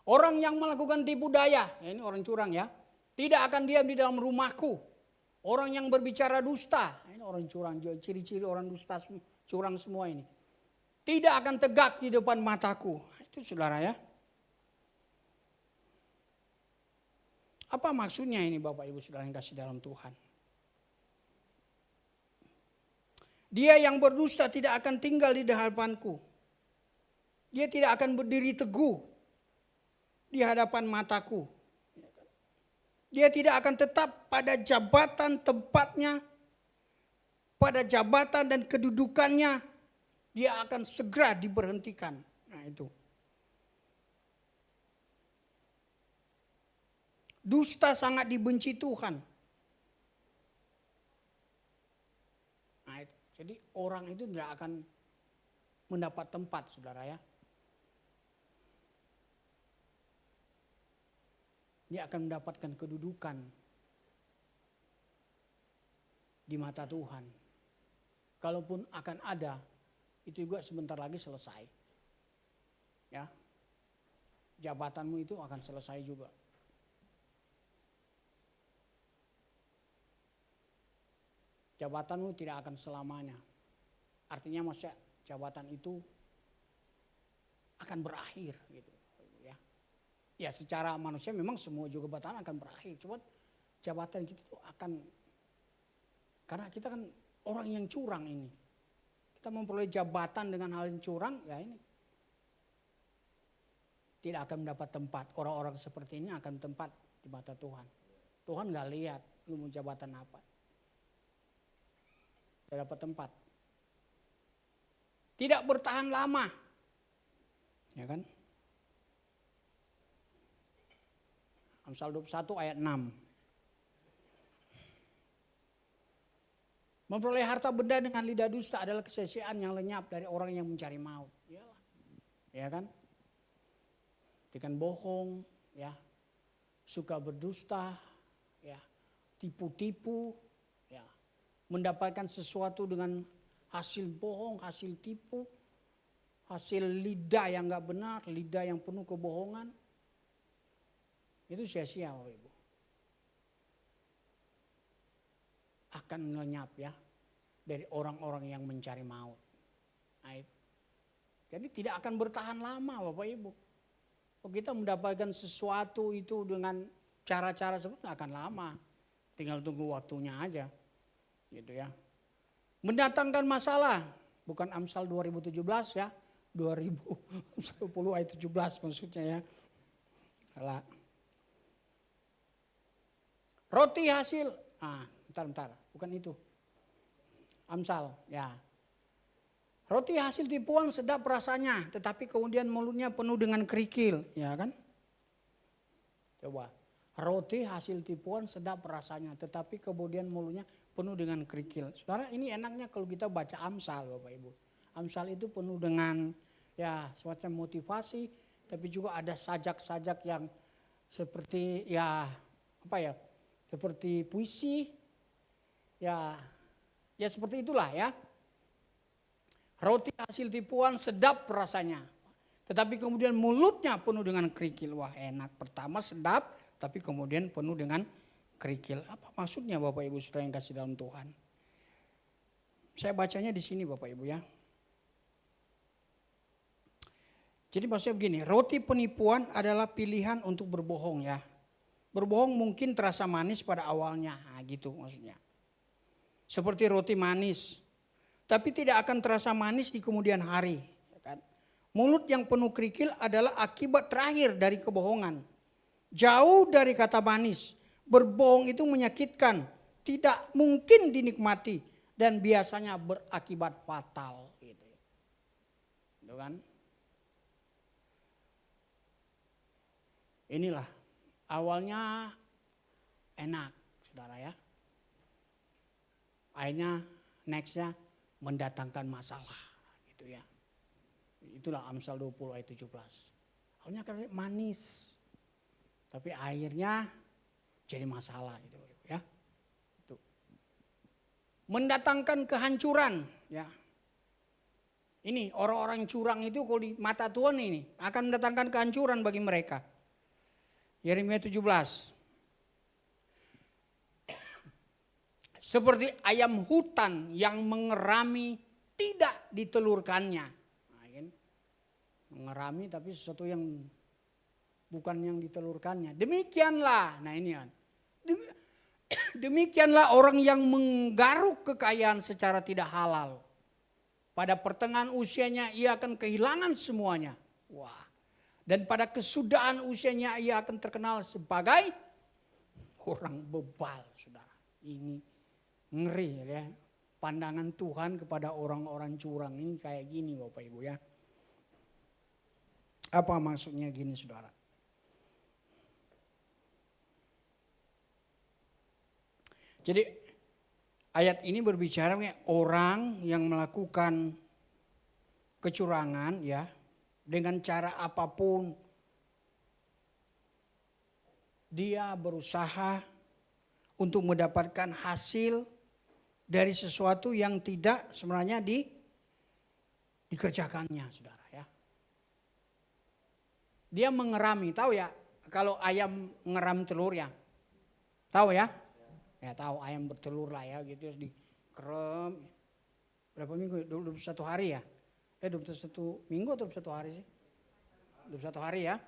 Orang yang melakukan tipu daya, ya ini orang curang ya. Tidak akan diam di dalam rumahku. Orang yang berbicara dusta, ini orang curang. Ciri-ciri orang dusta, curang semua ini. Tidak akan tegak di depan mataku. Itu saudara ya. Apa maksudnya ini Bapak Ibu saudara yang kasih dalam Tuhan? Dia yang berdusta tidak akan tinggal di hadapanku. Dia tidak akan berdiri teguh di hadapan mataku. Dia tidak akan tetap pada jabatan tempatnya, pada jabatan dan kedudukannya. Dia akan segera diberhentikan. Nah itu. Dusta sangat dibenci Tuhan. Jadi orang itu tidak akan mendapat tempat, saudara ya. Dia akan mendapatkan kedudukan di mata Tuhan. Kalaupun akan ada, itu juga sebentar lagi selesai. Ya. Jabatanmu itu akan selesai juga. Jabatanmu tidak akan selamanya. Artinya maksudnya jabatan itu akan berakhir gitu ya. Ya secara manusia memang semua juga jabatan akan berakhir. Cuma jabatan kita itu akan, karena kita kan orang yang curang ini. Kita memperoleh jabatan dengan hal yang curang, ya ini tidak akan mendapat tempat. Orang-orang seperti ini akan tempat di mata Tuhan. Tuhan gak lihat lu mau jabatan apa. Tidak dapat tempat. Tidak bertahan lama. Ya kan? Amsal 21 ayat 6. Memperoleh harta benda dengan lidah dusta adalah kesia-siaan yang lenyap dari orang yang mencari maut. Iyalah. Ya kan? Dengan bohong, ya, suka berdusta, ya, tipu-tipu, ya, mendapatkan sesuatu dengan hasil bohong, hasil tipu, hasil lidah yang nggak benar, lidah yang penuh kebohongan, itu sia-sia, Bapak Ibu. Akan lenyap ya dari orang-orang yang mencari maut. Nah, jadi tidak akan bertahan lama, Bapak Ibu. Kita mendapatkan sesuatu itu dengan cara-cara seperti itu akan lama. Tinggal tunggu waktunya aja. Gitu ya. Mendatangkan masalah. Bukan Amsal 2017 ya. 2010 ayat 17 maksudnya ya. Salah. Roti hasil. Bentar. Bukan itu. Amsal ya. Roti hasil tipuan sedap rasanya, tetapi kemudian mulutnya penuh dengan kerikil, ya kan? Coba, roti hasil tipuan sedap rasanya, tetapi kemudian mulutnya penuh dengan kerikil. Saudara, ini enaknya kalau kita baca Amsal, Bapak Ibu. Amsal itu penuh dengan ya semacam motivasi, tapi juga ada sajak-sajak yang seperti ya apa ya, seperti puisi, ya seperti itulah ya. Roti hasil tipuan sedap rasanya. Tetapi kemudian mulutnya penuh dengan kerikil. Wah enak. Pertama sedap tapi kemudian penuh dengan kerikil. Apa maksudnya Bapak Ibu Saudara yang kasih dalam Tuhan? Saya bacanya di sini Bapak Ibu ya. Jadi maksudnya begini. Roti penipuan adalah pilihan untuk berbohong ya. Berbohong mungkin terasa manis pada awalnya. Nah, gitu maksudnya. Seperti roti manis. Tapi tidak akan terasa manis di kemudian hari. Mulut yang penuh kerikil adalah akibat terakhir dari kebohongan. Jauh dari kata manis. Berbohong itu menyakitkan. Tidak mungkin dinikmati. Dan biasanya berakibat fatal. Gitu kan? Inilah. Awalnya enak. Saudara ya. Akhirnya nextnya mendatangkan masalah gitu ya. Itulah Amsal 20 ayat 17. Awalnya kan manis. Tapi akhirnya jadi masalah gitu ya. Itu. Mendatangkan kehancuran ya. Ini orang-orang curang itu kalau di mata Tuhan ini akan mendatangkan kehancuran bagi mereka. Yeremia 17. Seperti ayam hutan yang mengerami tidak ditelurkannya. Nah, kan? Mengerami tapi sesuatu yang bukan yang ditelurkannya. Demikianlah, nah ini kan. Demikianlah orang yang menggaruk kekayaan secara tidak halal. Pada pertengahan usianya ia akan kehilangan semuanya. Wah. Dan pada kesudahan usianya ia akan terkenal sebagai orang bebal, saudara. Ini ngeri ya, pandangan Tuhan kepada orang-orang curang ini kayak gini Bapak Ibu ya. Apa maksudnya gini saudara? Jadi Ayat ini berbicara orang yang melakukan kecurangan ya dengan cara apapun dia berusaha untuk mendapatkan hasil dari sesuatu yang tidak sebenarnya dikerjakannya, saudara ya. Dia mengerami, tahu ya kalau ayam ngeram telur ya, tahu ya? Ya tahu ayam bertelur lah ya gitu, terus dikerem. Berapa minggu? 21 hari ya? 21 minggu atau 21 hari sih? 21 hari ya?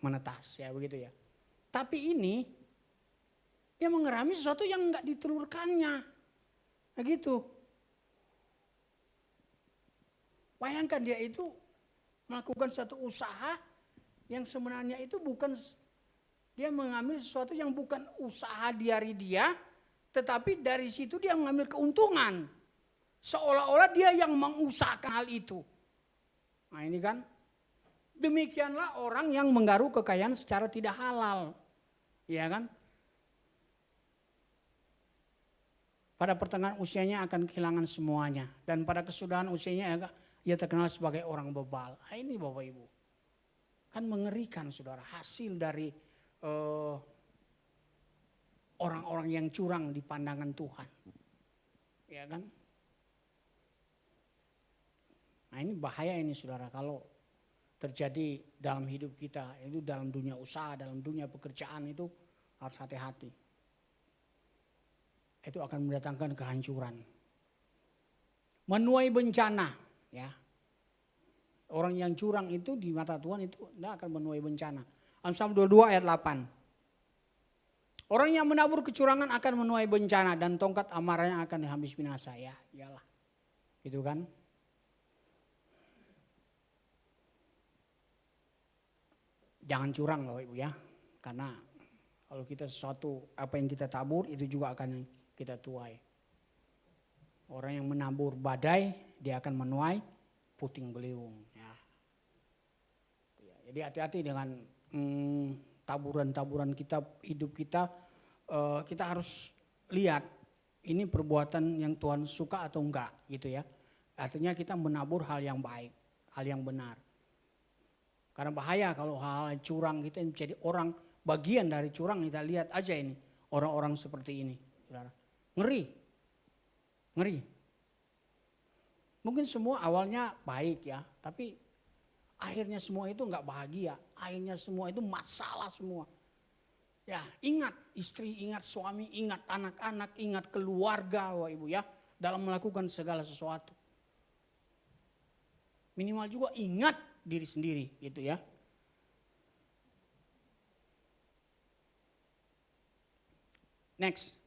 Menetas ya begitu ya. Tapi ini dia mengerami sesuatu yang enggak ditelurkannya. Nah gitu. Bayangkan dia itu melakukan satu usaha yang sebenarnya itu bukan, dia mengambil sesuatu yang bukan usaha dari dia, tetapi dari situ dia mengambil keuntungan. Seolah-olah dia yang mengusahakan hal itu. Nah ini kan, demikianlah orang yang menggaruk kekayaan secara tidak halal. Ya kan? Pada pertengahan usianya akan kehilangan semuanya. Dan pada kesudahan usianya ia terkenal sebagai orang bebal. Nah, ini Bapak Ibu. Kan mengerikan saudara, hasil dari orang-orang yang curang di pandangan Tuhan. Ya kan? Nah ini bahaya ini saudara, kalau terjadi dalam hidup kita, itu dalam dunia usaha, dalam dunia pekerjaan itu harus hati-hati. Itu akan mendatangkan kehancuran. Menuai bencana, ya. Orang yang curang itu di mata Tuhan itu tidak akan menuai bencana. Amsal 22 ayat 8. Orang yang menabur kecurangan akan menuai bencana dan tongkat amarahnya akan dihabis binasa. Ya, iyalah. Gitu kan? Jangan curang Bapak Ibu ya. Karena kalau kita sesuatu apa yang kita tabur itu juga akan kita tuai. Orang yang menabur badai dia akan menuai puting beliung. Ya. Jadi hati-hati dengan taburan-taburan kita, hidup kita. Kita harus lihat ini perbuatan yang Tuhan suka atau enggak gitu ya. Artinya kita menabur hal yang baik, hal yang benar. Karena bahaya kalau hal-hal curang kita menjadi orang bagian dari curang. Kita lihat aja ini orang-orang seperti ini, saudara. Ngeri, ngeri. Mungkin semua awalnya baik ya, tapi akhirnya semua itu enggak bahagia. Akhirnya semua itu masalah semua. Ya, ingat istri, ingat suami, ingat anak-anak, ingat keluarga, Bapak Ibu ya, dalam melakukan segala sesuatu. Minimal juga ingat diri sendiri gitu ya. Next.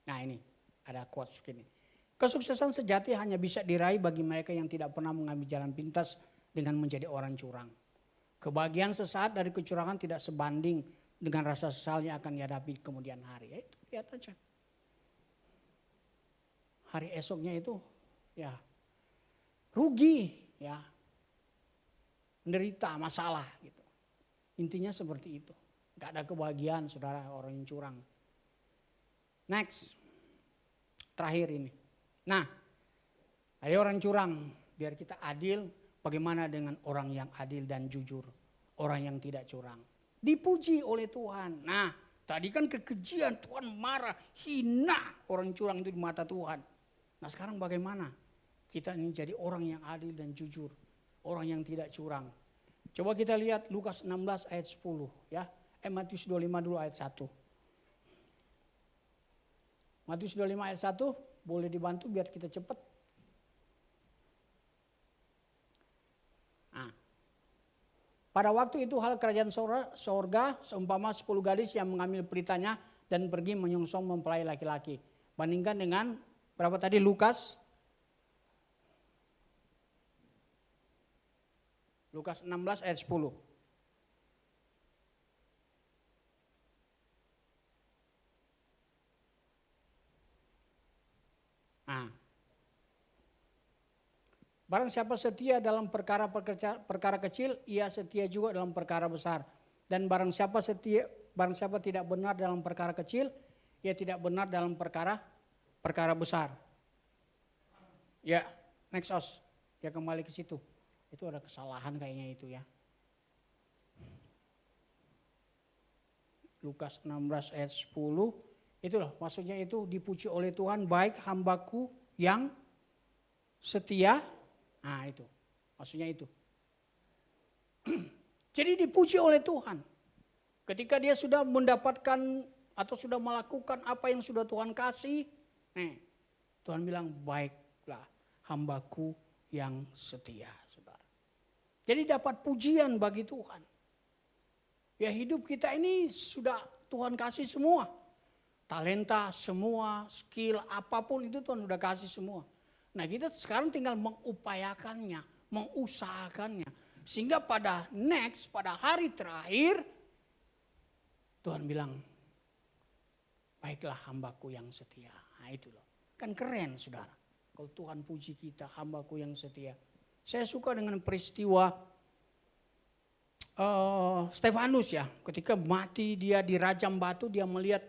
Nah ini ada quotes begini. Kesuksesan sejati hanya bisa diraih bagi mereka yang tidak pernah mengambil jalan pintas dengan menjadi orang curang. Kebahagiaan sesaat dari kecurangan tidak sebanding dengan rasa sesal yang akan dihadapi kemudian hari. Ya, itu lihat aja. Hari esoknya itu ya rugi ya. Menderita masalah gitu. Intinya seperti itu. Gak ada kebahagiaan saudara orang yang curang. Next. Terakhir ini. Nah, ada orang curang. Biar kita adil, bagaimana dengan orang yang adil dan jujur? Orang yang tidak curang. Dipuji oleh Tuhan. Nah, tadi kan kekejian, Tuhan marah, hina orang curang itu di mata Tuhan. Nah sekarang bagaimana? Kita ini jadi orang yang adil dan jujur. Orang yang tidak curang. Coba kita lihat Lukas 16 ayat 10 ya. Matius 25 dulu ayat 1. Matius 25 ayat 1, boleh dibantu biar kita cepat. Nah, pada waktu itu hal kerajaan sorga seumpama 10 gadis yang mengambil peritanya dan pergi menyongsong mempelai laki-laki. Bandingkan dengan berapa tadi Lukas 16 ayat 10. Nah, barang siapa setia dalam perkara kecil, ia setia juga dalam perkara besar. Dan barang siapa setia barang siapa tidak benar dalam perkara kecil, ia tidak benar dalam perkara besar. Ya, next os. Ya kembali ke situ. Itu ada kesalahan kayaknya itu ya. Lukas 16 ayat 10. Itulah maksudnya itu dipuji oleh Tuhan baik hambaku yang setia. Nah itu maksudnya itu. Jadi dipuji oleh Tuhan. Ketika dia sudah mendapatkan atau sudah melakukan apa yang sudah Tuhan kasih. Tuhan bilang baiklah hambaku yang setia. Saudara. Jadi dapat pujian bagi Tuhan. Ya hidup kita ini sudah Tuhan kasih semua. Talenta semua, skill apapun itu Tuhan sudah kasih semua. Nah kita sekarang tinggal mengupayakannya, mengusahakannya. Sehingga pada hari terakhir Tuhan bilang, baiklah hambaku yang setia. Nah itu loh, kan keren saudara. Kalau Tuhan puji kita, hambaku yang setia. Saya suka dengan peristiwa Stefanus ya, ketika mati dia dirajam batu, dia melihat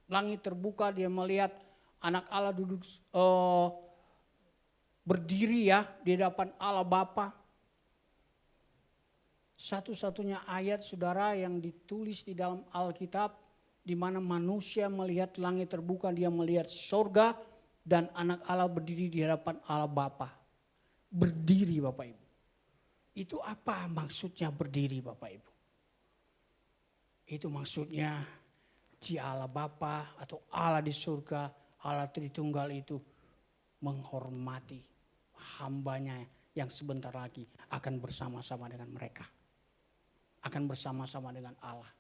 langit terbuka, dia melihat anak Allah duduk berdiri ya di hadapan Allah Bapa. Satu-satunya ayat saudara yang ditulis di dalam Alkitab di mana manusia melihat langit terbuka, dia melihat surga dan anak Allah berdiri di hadapan Allah Bapa. Berdiri Bapak Ibu. Itu apa maksudnya berdiri Bapak Ibu? Itu maksudnya di Allah Bapa atau Allah di surga, Allah Tritunggal itu menghormati hambanya yang sebentar lagi akan bersama-sama dengan mereka. Akan bersama-sama dengan Allah.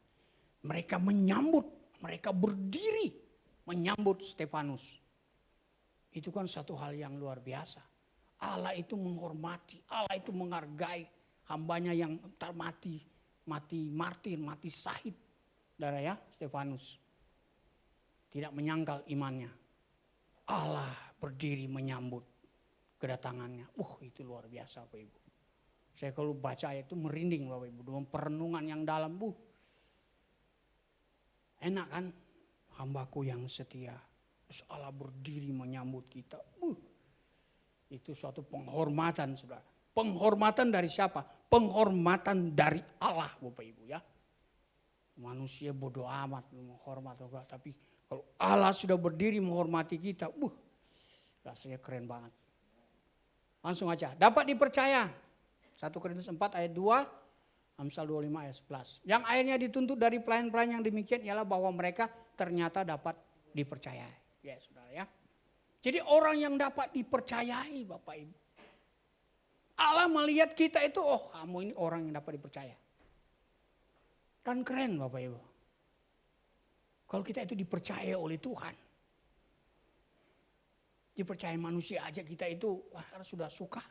Mereka menyambut, mereka berdiri menyambut Stefanus. Itu kan satu hal yang luar biasa. Allah itu menghormati, Allah itu menghargai hambanya yang mati martir, mati syahid. Saudara ya, Stefanus. Tidak menyangkal imannya. Allah berdiri menyambut kedatangannya. Itu luar biasa Bapak Ibu. Saya kalau baca ayat itu merinding Bapak Ibu. Dengan perenungan yang dalam. Enak kan? Hambaku yang setia. Terus Allah berdiri menyambut kita. Itu suatu penghormatan saudara. Penghormatan dari siapa? Penghormatan dari Allah Bapak Ibu ya. Manusia bodoh amat menghormat enggak. Tapi kalau Allah sudah berdiri menghormati kita. Rasanya keren banget. Langsung aja. Dapat dipercaya. 1 Korintus 4 ayat 2. Amsal 25 ayat 11. Yang akhirnya dituntut dari pelayan-pelayan yang demikian ialah bahwa mereka ternyata dapat dipercayai. Ya saudara ya. Jadi orang yang dapat dipercayai Bapak Ibu. Allah melihat kita itu, kamu ini orang yang dapat dipercaya. Kan keren Bapak Ibu. Kalau kita itu dipercaya oleh Tuhan. Dipercaya manusia aja kita itu sudah suka.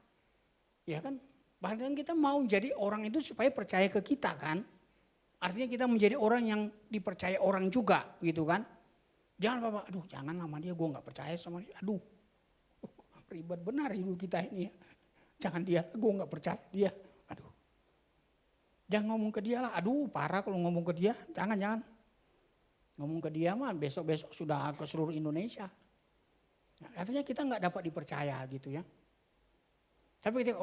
Ya kan? Bahkan kita mau jadi orang itu supaya percaya ke kita kan. Artinya kita menjadi orang yang dipercaya orang juga gitu kan. Jangan Bapak, jangan sama dia, gue gak percaya sama dia. Ribet benar hidup kita ini ya. Jangan dia, gue gak percaya dia. Jangan ngomong ke dia lah, parah kalau ngomong ke dia. Jangan. Ngomong ke dia mah besok-besok sudah ke seluruh Indonesia. Artinya kita gak dapat dipercaya gitu ya. Tapi kita,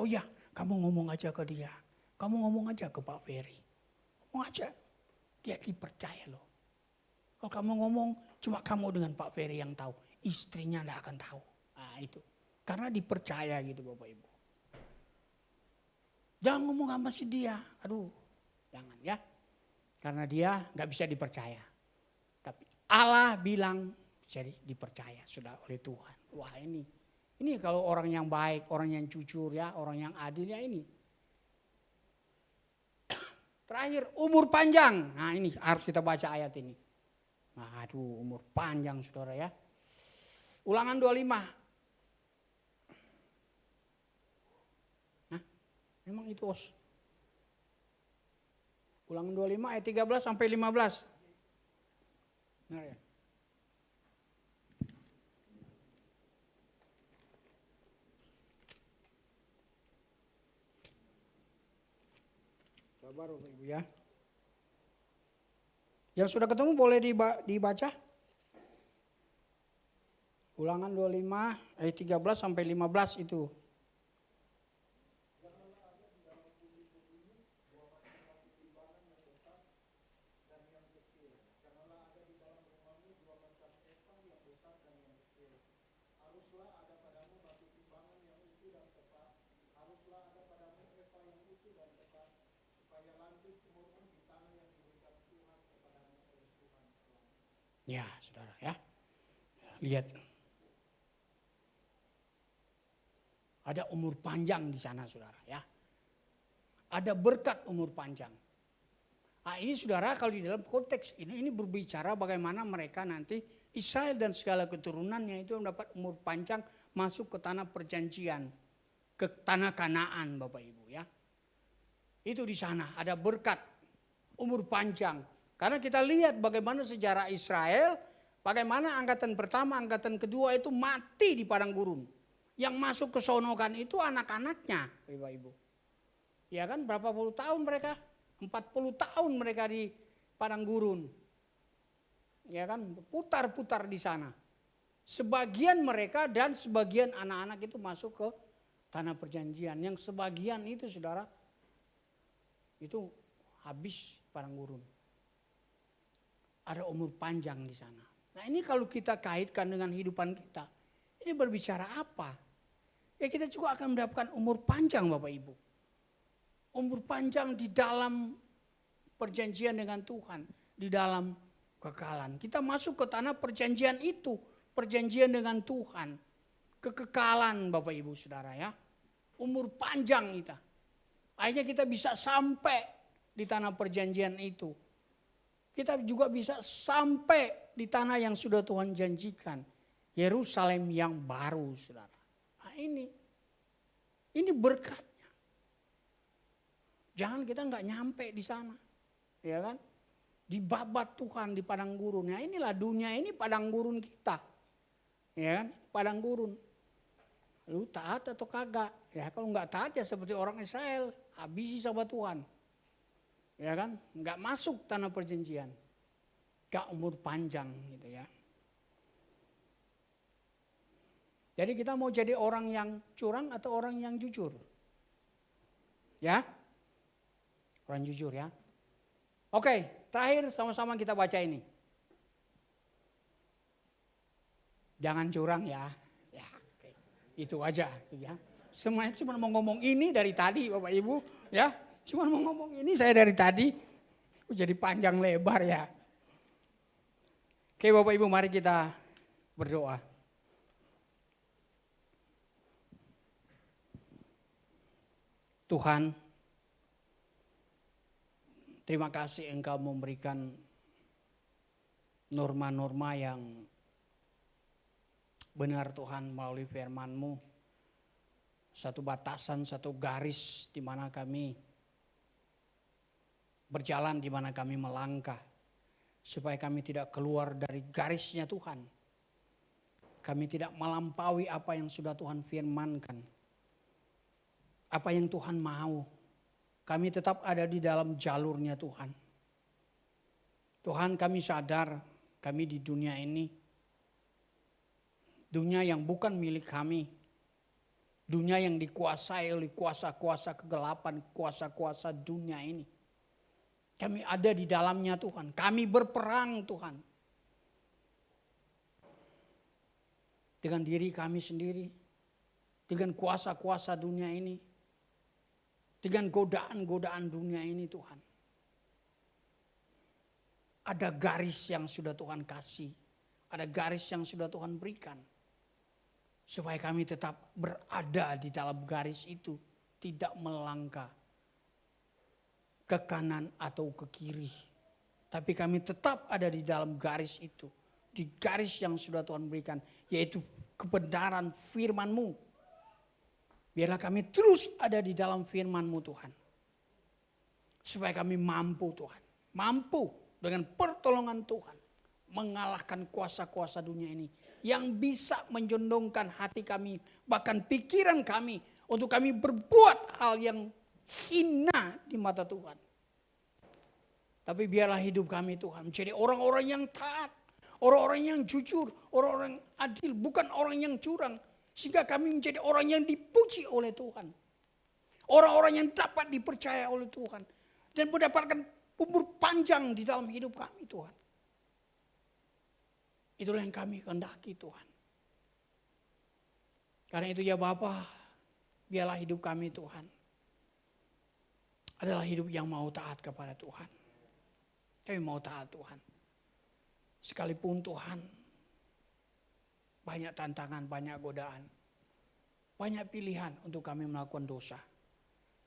kamu ngomong aja ke dia. Kamu ngomong aja ke Pak Ferry. Ngomong aja, dia dipercaya loh. Kalau kamu ngomong cuma kamu dengan Pak Ferry yang tahu. Istrinya tidak akan tahu. Nah itu. Karena dipercaya gitu Bapak Ibu. Jangan ngomong sama si dia. Jangan ya. Karena dia gak bisa dipercaya. Tapi Allah bilang jadi dipercaya sudah oleh Tuhan. Wah ini kalau orang yang baik, orang yang jujur ya, orang yang adil ya ini. Terakhir umur panjang. Nah ini harus kita baca ayat ini. Umur panjang saudara ya. Ulangan 25. Memang itu Ulangan 25 ayat 13 sampai 15. Nah, ya. Sabar Bapak Ibu ya. Yang sudah ketemu boleh dibaca. Ulangan 25 ayat 13 sampai 15 itu. Ya, saudara ya. Lihat. Ada umur panjang di sana, saudara ya. Ada berkat umur panjang. Nah, ini saudara kalau di dalam konteks ini berbicara bagaimana mereka nanti Israel dan segala keturunannya itu mendapat umur panjang masuk ke tanah perjanjian, ke tanah Kanaan, Bapak Ibu ya. Itu di sana ada berkat umur panjang. Karena kita lihat bagaimana sejarah Israel, bagaimana angkatan pertama, angkatan kedua itu mati di padang gurun. Yang masuk ke sono kan itu anak-anaknya, Bapak Ibu. Ya kan, berapa puluh tahun mereka? 40 tahun mereka di padang gurun. Ya kan, putar-putar di sana. Sebagian mereka dan sebagian anak-anak itu masuk ke tanah perjanjian. Yang sebagian itu saudara, itu habis padang gurun. Ada umur panjang di sana. Nah ini kalau kita kaitkan dengan kehidupan kita, ini berbicara apa? Ya kita juga akan mendapatkan umur panjang Bapak Ibu. Umur panjang di dalam perjanjian dengan Tuhan. Di dalam kekekalan. Kita masuk ke tanah perjanjian itu. Perjanjian dengan Tuhan. Kekekalan Bapak Ibu Saudara ya. Umur panjang kita. Akhirnya kita bisa sampai di tanah perjanjian itu. Kita juga bisa sampai di tanah yang sudah Tuhan janjikan. Yerusalem yang baru saudara. Nah ini berkatnya. Jangan kita nggak nyampe di sana. Ya kan? Dibabat Tuhan di padang gurun. Ya inilah dunia ini padang gurun kita. Ya kan? Padang gurun. Lu taat atau kagak? Ya kalau nggak taat ya seperti orang Israel. Habisi sama Tuhan. Ya kan, nggak masuk tanah perjanjian, nggak umur panjang gitu ya. Jadi kita mau jadi orang yang curang atau orang yang jujur? Ya, orang jujur ya. Oke, terakhir sama-sama kita baca ini. Jangan curang ya. Ya, oke. Itu aja ya. Semuanya cuma mau ngomong ini dari tadi Bapak Ibu ya. Cuma mau ngomong ini saya dari tadi. Jadi panjang lebar ya. Oke Bapak Ibu mari kita berdoa. Tuhan, terima kasih Engkau memberikan norma-norma yang benar Tuhan melalui firman-Mu. Satu batasan, satu garis di mana kami berjalan, di mana kami melangkah. Supaya kami tidak keluar dari garisnya Tuhan. Kami tidak melampaui apa yang sudah Tuhan firmankan. Apa yang Tuhan mau. Kami tetap ada di dalam jalurnya Tuhan. Tuhan kami sadar kami di dunia ini. Dunia yang bukan milik kami. Dunia yang dikuasai oleh kuasa-kuasa kegelapan, kuasa-kuasa dunia ini. Kami ada di dalamnya Tuhan. Kami berperang Tuhan. Dengan diri kami sendiri. Dengan kuasa-kuasa dunia ini. Dengan godaan-godaan dunia ini Tuhan. Ada garis yang sudah Tuhan kasih. Ada garis yang sudah Tuhan berikan. Supaya kami tetap berada di dalam garis itu. Tidak melangkah ke kanan atau ke kiri. Tapi kami tetap ada di dalam garis itu. Di garis yang sudah Tuhan berikan. Yaitu kebenaran firman-Mu. Biarlah kami terus ada di dalam firman-Mu Tuhan. Supaya kami mampu Tuhan. Mampu dengan pertolongan Tuhan. Mengalahkan kuasa-kuasa dunia ini. Yang bisa menjondongkan hati kami. Bahkan pikiran kami. Untuk kami berbuat hal yang hina di mata Tuhan. Tapi biarlah hidup kami Tuhan menjadi orang-orang yang taat, orang-orang yang jujur, orang-orang adil, bukan orang yang curang. Sehingga kami menjadi orang yang dipuji oleh Tuhan. Orang-orang yang dapat dipercaya oleh Tuhan. Dan mendapatkan umur panjang di dalam hidup kami Tuhan. Itulah yang kami kehendaki Tuhan. Karena itu ya Bapa, biarlah hidup kami Tuhan adalah hidup yang mau taat kepada Tuhan. Kami mau taat Tuhan. Sekalipun Tuhan banyak tantangan, banyak godaan. Banyak pilihan untuk kami melakukan dosa.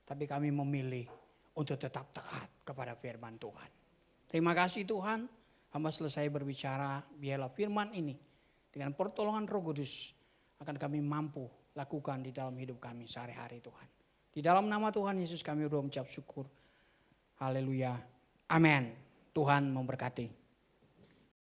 Tapi kami memilih untuk tetap taat kepada firman Tuhan. Terima kasih Tuhan. Hamba selesai berbicara, biarlah firman ini dengan pertolongan Roh Kudus akan kami mampu lakukan di dalam hidup kami sehari-hari Tuhan. Di dalam nama Tuhan Yesus kami berdoa mengucap syukur. Haleluya. Amin. Tuhan memberkati.